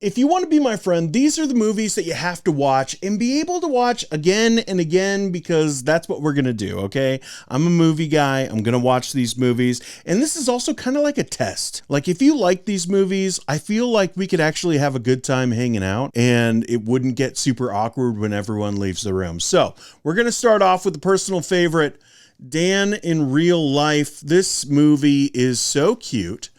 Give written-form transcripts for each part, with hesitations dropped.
If you want to be my friend, these are the movies that you have to watch and be able to watch again and again because that's what we're going to do, okay? I'm a movie guy. I'm going to watch these movies. And this is also kind of like a test. Like, if you like these movies, I feel like we could actually have a good time hanging out and it wouldn't get super awkward when everyone leaves the room. So, we're going to start off with a personal favorite, Dan in Real Life. This movie is so cute.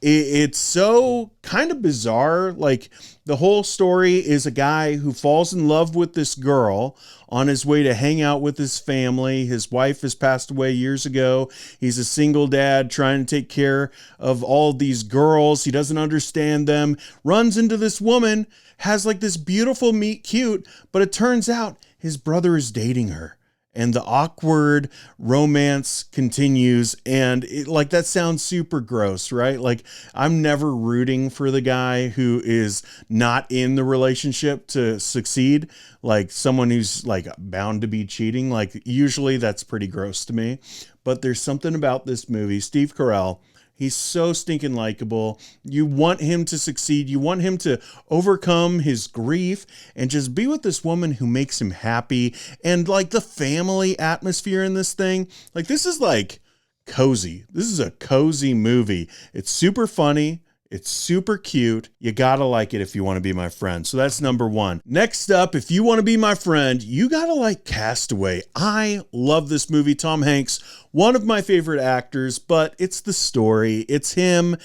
It's so kind of bizarre. Like, the whole story is a guy who falls in love with this girl on his way to hang out with his family. His wife has passed away years ago. He's a single dad trying to take care of all these girls. He doesn't understand them. Runs into this woman, has like this beautiful meet cute, but it turns out his brother is dating her. And the awkward romance continues. And like, that sounds super gross, right? Like, I'm never rooting for the guy who is not in the relationship to succeed. Like, someone who's like bound to be cheating. Like, usually that's pretty gross to me. But there's something about this movie. Steve Carell, he's so stinking likable. You want him to succeed. You want him to overcome his grief and just be with this woman who makes him happy. And like, the family atmosphere in this thing, like, this is like cozy. This is a cozy movie. It's super funny. It's super cute. You gotta like it if you want to be my friend. So that's number one. Next up, if you want to be my friend, you gotta like Castaway. I love this movie. Tom Hanks, one of my favorite actors, but it's the story. It's him,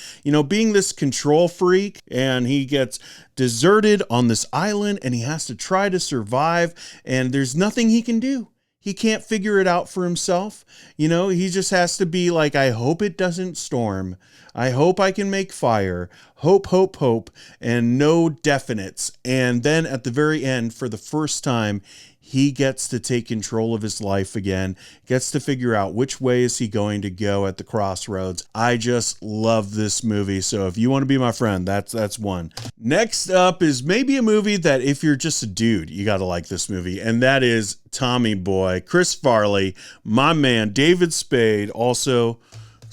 being this control freak, and he gets deserted on this island and he has to try to survive, and there's nothing he can do. He can't figure it out for himself. He just has to be like, I hope it doesn't storm. I hope I can make fire. Hope, hope, hope, and no definites. And then at the very end, for the first time, he gets to take control of his life again, gets to figure out which way is he going to go at the crossroads. I just love this movie. So if you want to be my friend, that's one. Next up is maybe a movie that if you're just a dude, you got to like this movie. And that is Tommy Boy. Chris Farley, my man, David Spade, also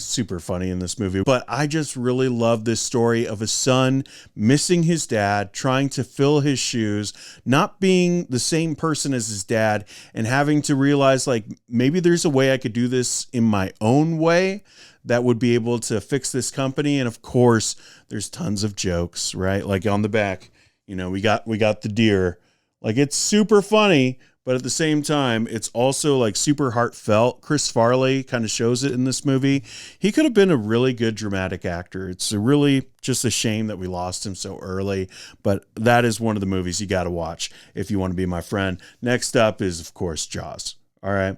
super funny in this movie. But I just really love this story of a son missing his dad, trying to fill his shoes, not being the same person as his dad, and having to realize, like, maybe there's a way I could do this in my own way that would be able to fix this company. And of course, there's tons of jokes, right? Like, on the back, we got the deer. Like, it's super funny, but at the same time, it's also like super heartfelt. Chris Farley kind of shows it in this movie. He could have been a really good dramatic actor. It's really just a shame that we lost him so early, but that is one of the movies you got to watch if you want to be my friend. Next up is, of course, Jaws. All right.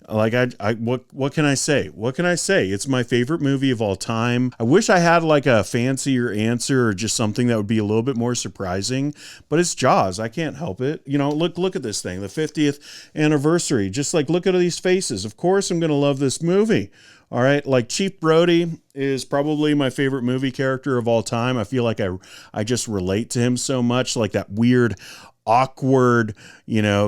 Like, what can I say? What can I say? It's my favorite movie of all time. I wish I had like a fancier answer or just something that would be a little bit more surprising, but it's Jaws. I can't help it. Look at this thing, the 50th anniversary. Just like, look at these faces. Of course, I'm going to love this movie. All right. Like, Chief Brody is probably my favorite movie character of all time. I feel like I just relate to him so much, like that weird, awkward,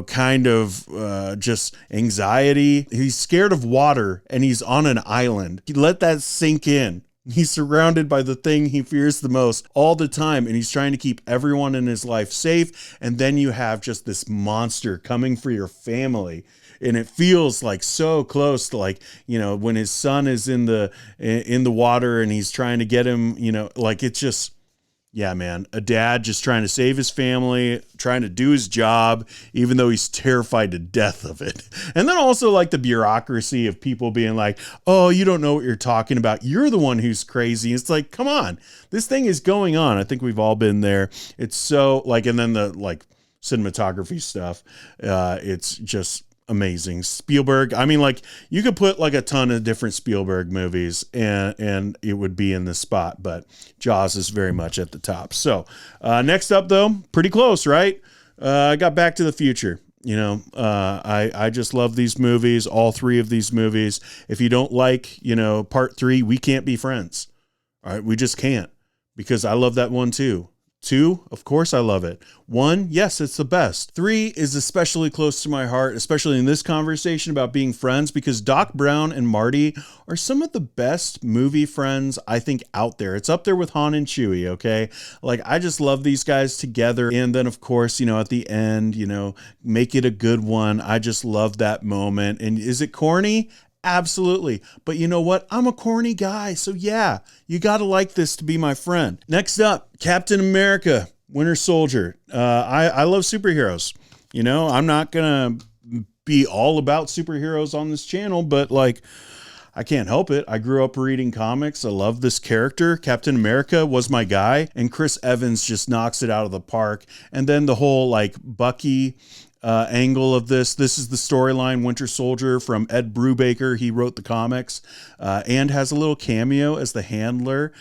kind of just anxiety. He's scared of water and he's on an island. He let that sink in. He's surrounded by the thing he fears the most all the time, and he's trying to keep everyone in his life safe. And then you have just this monster coming for your family. And it feels like so close to, like, when his son is in the water and he's trying to get him, like, it's just, yeah, man, a dad just trying to save his family, trying to do his job, even though he's terrified to death of it. And then also, like, the bureaucracy of people being like, oh, you don't know what you're talking about. You're the one who's crazy. It's like, come on, this thing is going on. I think we've all been there. It's so, like, and then the, like, cinematography stuff. It's just amazing. Spielberg, I mean, like, you could put like a ton of different Spielberg movies and it would be in this spot, but Jaws is very much at the top. So next up, though, pretty close, right? I got Back to the Future. I just love these movies, all three of these movies. If you don't like, part 3, we can't be friends. All right, we just can't, because I love that one too. 2, of course I love it. 1, yes, it's the best. 3 is especially close to my heart, especially in this conversation about being friends, because Doc Brown and Marty are some of the best movie friends I think out there. It's up there with Han and Chewie, okay? Like, I just love these guys together. And then, of course, at the end, make it a good one. I just love that moment. And is it corny? Absolutely. But you know what? I'm a corny guy. So yeah, you got to like this to be my friend. Next up, Captain America, Winter Soldier. I love superheroes. I'm not going to be all about superheroes on this channel, but like, I can't help it. I grew up reading comics. I love this character. Captain America was my guy, and Chris Evans just knocks it out of the park. And then the whole like Bucky angle of this is the storyline Winter Soldier from Ed Brubaker. He wrote the comics and has a little cameo as the handler,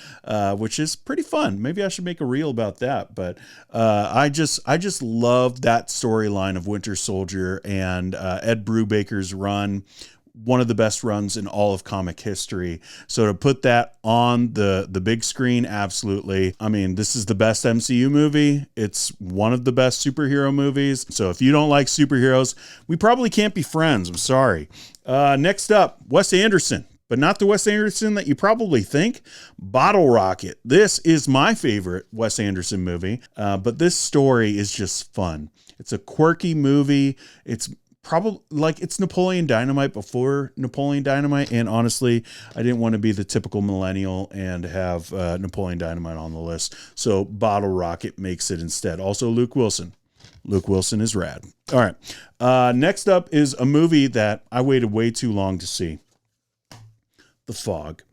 which is pretty fun. Maybe I should make a reel about that. But I just love that storyline of Winter Soldier and Ed Brubaker's run. One of the best runs in all of comic history. So to put that on the big screen, absolutely. I mean, this is the best MCU movie. It's one of the best superhero movies. So if you don't like superheroes, we probably can't be friends. I'm sorry. Next up, Wes Anderson, but not the Wes Anderson that you probably think. Bottle Rocket. This is my favorite Wes Anderson movie, but this story is just fun. It's a quirky movie. It's probably like it's Napoleon Dynamite before Napoleon Dynamite. And honestly, I didn't want to be the typical millennial and have Napoleon Dynamite on the list. So Bottle Rocket makes it instead. Also Luke Wilson. Luke Wilson is rad. All right. Next up is a movie that I waited way too long to see. The Fog.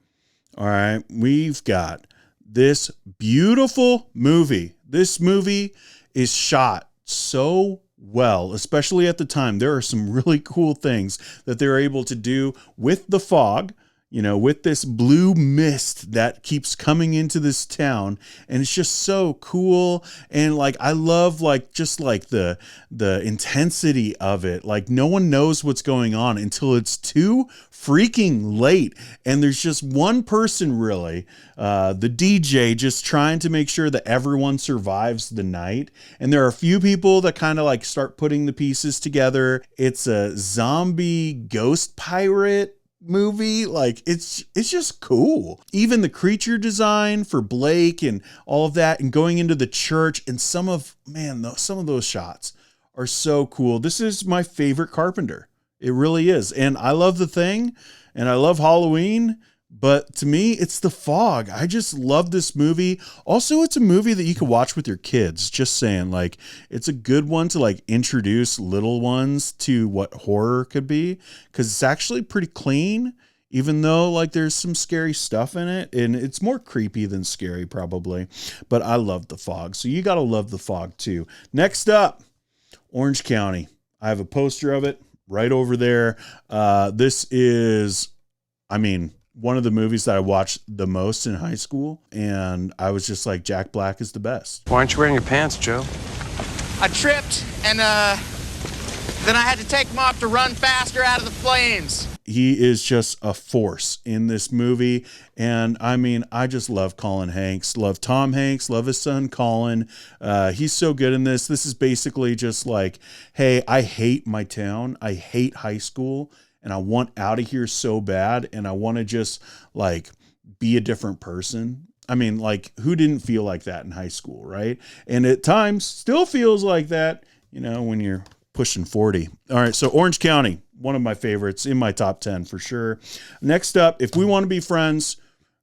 All right. We've got this beautiful movie. This movie is shot so well, especially at the time. There are some really cool things that they're able to do with the fog, with this blue mist that keeps coming into this town. And it's just so cool. And like, I love just the intensity of it. Like, no one knows what's going on until it's too freaking late. And there's just one person really, the DJ, just trying to make sure that everyone survives the night. And there are a few people that kind of like start putting the pieces together. It's a zombie ghost pirate movie. Like, it's just cool. Even the creature design for Blake and all of that, and going into the church, and some of those shots are so cool. This is my favorite Carpenter. It really is. And I love The Thing and I love Halloween, but to me, it's The Fog. I just love this movie. Also, it's a movie that you can watch with your kids. Just saying, like, it's a good one to like introduce little ones to what horror could be, because it's actually pretty clean, even though like there's some scary stuff in it, and it's more creepy than scary probably. But I love The Fog. So you got to love The Fog too. Next up, Orange County. I have a poster of it right over there. This is, one of the movies that I watched the most in high school, and I was just like, Jack Black is the best. Why aren't you wearing your pants, Joe? I tripped, and then I had to take them off to run faster out of the flames. He is just a force in this movie. And I just love Colin Hanks, love Tom Hanks, love his son, Colin. He's so good in this. This is basically just like, hey, I hate my town. I hate high school, and I want out of here so bad. And I want to just like be a different person. Who didn't feel like that in high school, right? And at times still feels like that, when you're pushing 40. All right. So Orange County, one of my favorites, in my top 10 for sure. Next up, if we want to be friends,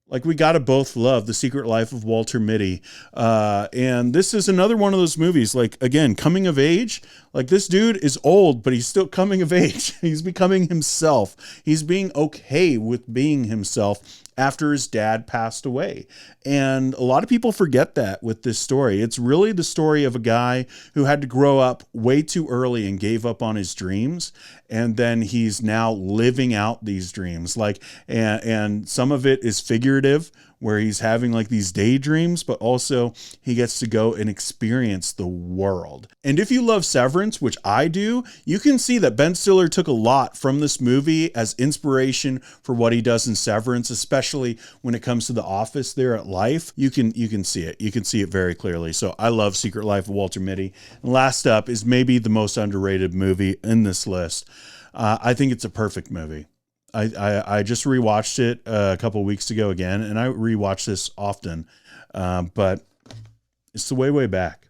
like, we got to both love The Secret Life of Walter Mitty. And this is another one of those movies, like, again, coming of age. Like, this dude is old, but he's still coming of age. He's becoming himself. He's being okay with being himself after his dad passed away. And a lot of people forget that with this story. It's really the story of a guy who had to grow up way too early and gave up on his dreams. And then he's now living out these dreams. And some of it is figurative, where he's having like these daydreams, but also he gets to go and experience the world. And if you love Severance, which I do, you can see that Ben Stiller took a lot from this movie as inspiration for what he does in Severance, especially when it comes to the office there at Life. You can see it. You can see it very clearly. So I love Secret Life of Walter Mitty. And last up is maybe the most underrated movie in this list. I think it's a perfect movie. I just rewatched it a couple weeks ago again, and I rewatch this often, but it's the way back.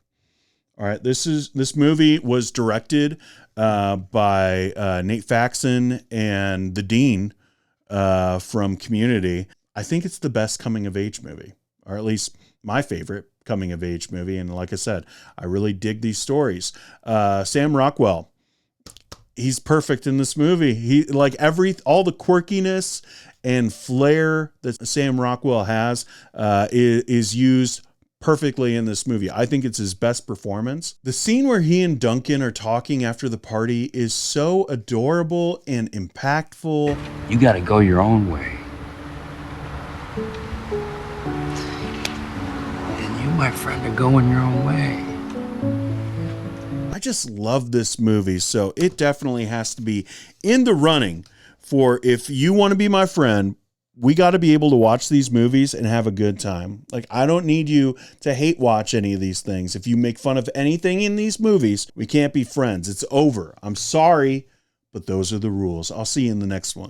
All right, this movie was directed by Nate Faxon and the Dean from Community. I think it's the best coming of age movie, or at least my favorite coming of age movie. And like I said, I really dig these stories. Sam Rockwell. He's perfect in this movie. He like all the quirkiness and flair that Sam Rockwell has is used perfectly in this movie. I think it's his best performance. The scene where he and Duncan are talking after the party is so adorable and impactful. You got to go your own way. And you, my friend, are going your own way. I just love this movie, so it definitely has to be in the running for if you want to be my friend. We got to be able to watch these movies and have a good time. Like, I don't need you to hate watch any of these things. If you make fun of anything in these movies, we can't be friends. It's over. I'm sorry, but those are the rules. I'll see you in the next one.